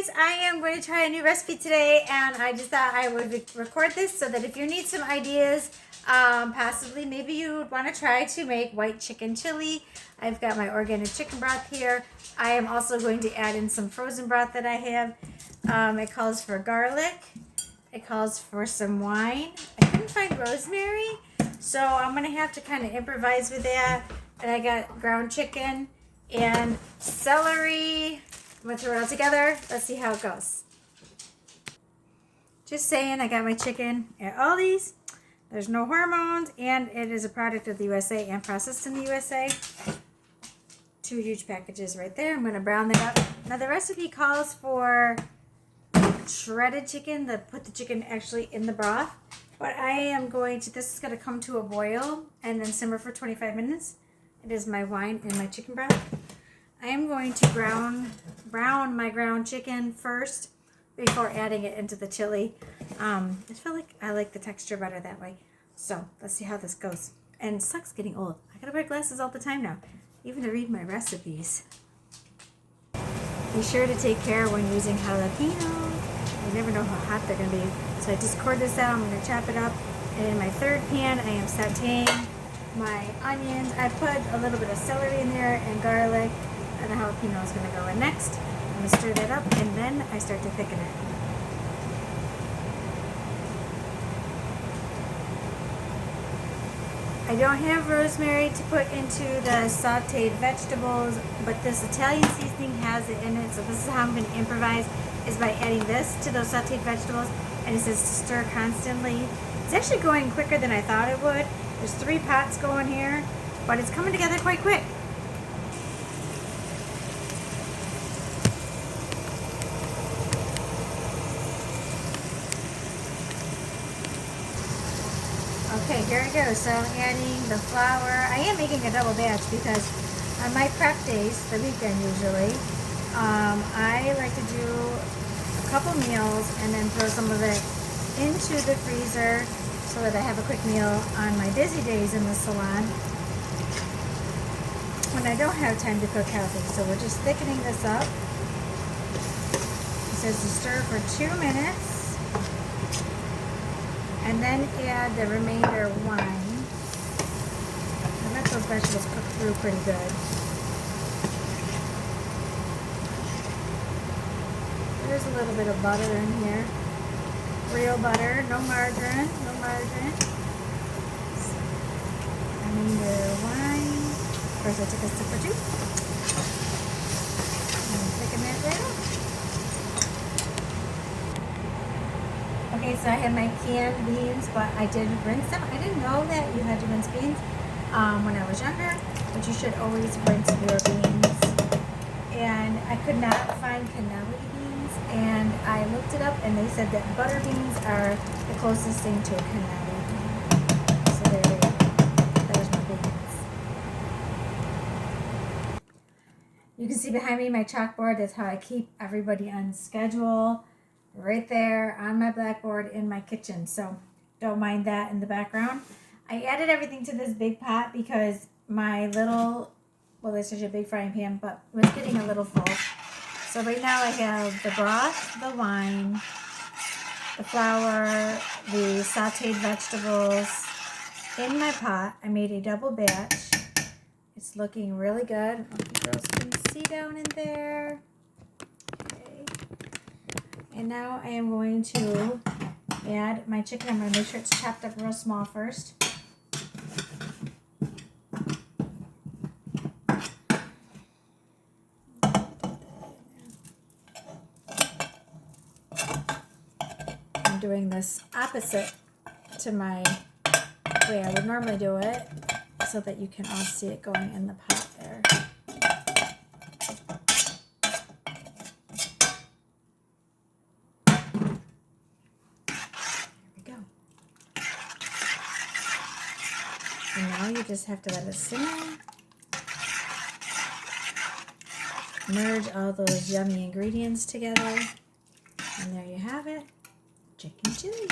guys, I am going to try a new recipe today, and I just thought I would record this so that if you need some ideas, possibly maybe you would want to try to make white chicken chili. I've got my organic chicken broth here. I am also going to add in some frozen broth that I have. It calls for garlic. It calls for some wine. I couldn't find rosemary, so I'm going to have to kind of improvise with that. And I got ground chicken and celery. I'm going to throw it all together. Let's see how it goes. Just saying, I got my chicken at Aldi's. There's no hormones, and it is a product of the USA and processed in the USA. 2 huge packages right there. I'm going to brown that up. Now, the recipe calls for shredded chicken, put the chicken actually in the broth. But I am going to, this is going to come to a boil and then simmer for 25 minutes. It is my wine and my chicken broth. I am going to brown my ground chicken first before adding it into the chili. I feel like I like the texture better that way. So let's see how this goes. And it sucks getting old. I gotta wear glasses all the time now, even to read my recipes. Be sure to take care when using jalapeno. You never know how hot they're gonna be. So I just core this out. I'm gonna chop it up. And in my third pan, I am sauteing my onions. I put a little bit of celery in there and garlic. And the jalapeno is going to go in next. I'm going to stir that up, and then I start to thicken it. I don't have rosemary to put into the sauteed vegetables, but this Italian seasoning has it in it. So this is how I'm going to improvise, is by adding this to those sauteed vegetables. And it says to stir constantly. It's actually going quicker than I thought it would. There's 3 pots going here, but it's coming together quite quick. Okay, here it goes. So I'm adding the flour. I am making a double batch because on my prep days, the weekend usually, I like to do a couple meals and then throw some of it into the freezer so that I have a quick meal on my busy days in the salon when I don't have time to cook healthy. So we're just thickening this up. It says to stir for 2 minutes. And then add the remainder wine. And let those vegetables cook through pretty good. There's a little bit of butter in here. Real butter, no margarine, no margarine. Remainder wine. Of course, I took a sip or 2. And thicken that right up. Okay, so I have my canned beans, but I didn't rinse them. I didn't know that you had to rinse beans when I was younger, but you should always rinse your beans. And I could not find cannelli beans, and I looked it up, and they said that butter beans are the closest thing to a cannelli bean. So there we go. There's my beans. You can see behind me my chalkboard. That's how I keep everybody on schedule. Right there on my blackboard in my kitchen. So don't mind that in the background. I added everything to this big pot because my little, well, this is a big frying pan, but it was getting a little full. So right now I have the broth, the wine, the flour, the sauteed vegetables in my pot. I made a double batch. It's looking really good. I don't know if you girls can see down in there. And now I am going to add my chicken. I'm going to make sure it's chopped up real small first. I'm doing this opposite to my way I would normally do it so that you can all see it going in the pot there. And now you just have to let it simmer. Merge all those yummy ingredients together. And there you have it. Chicken chili.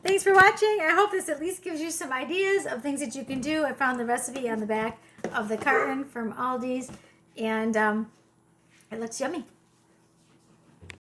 Thanks for watching. I hope this at least gives you some ideas of things that you can do. I found the recipe on the back of the carton from Aldi's. And It looks yummy.